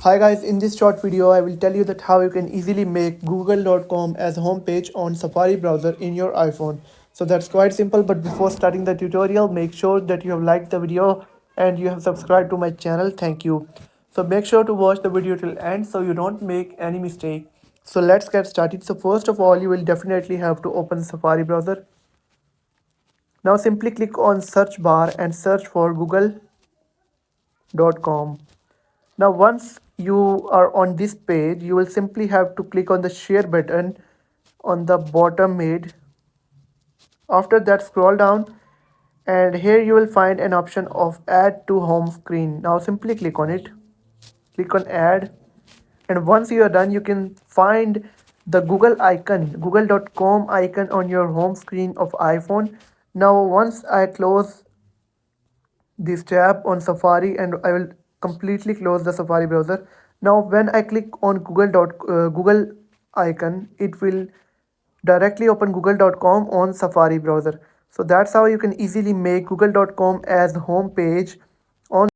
Hi guys, in this short video I will tell you that how you can easily make google.com as homepage on Safari browser in your iPhone. So that's quite simple, but before starting the tutorial make sure that you have liked the video and you have subscribed to my channel. Thank you. So make sure to watch the video till end so you don't make any mistake. So let's get started. So first of all you will definitely have to open Safari browser. Now simply click on search bar and search for google.com. Now once you are on this page, you will simply have to click on the share button on the bottom mid. After that, scroll down and here you will find an option of add to home screen. Now simply click on it. Click on add, and once you are done you can find the Google icon, google.com icon on your home screen of iPhone. Now once I close this tab on Safari and I will completely close the Safari browser. Now when I click on Google icon, it will directly open google.com on Safari browser. So that's how you can easily make google.com as home page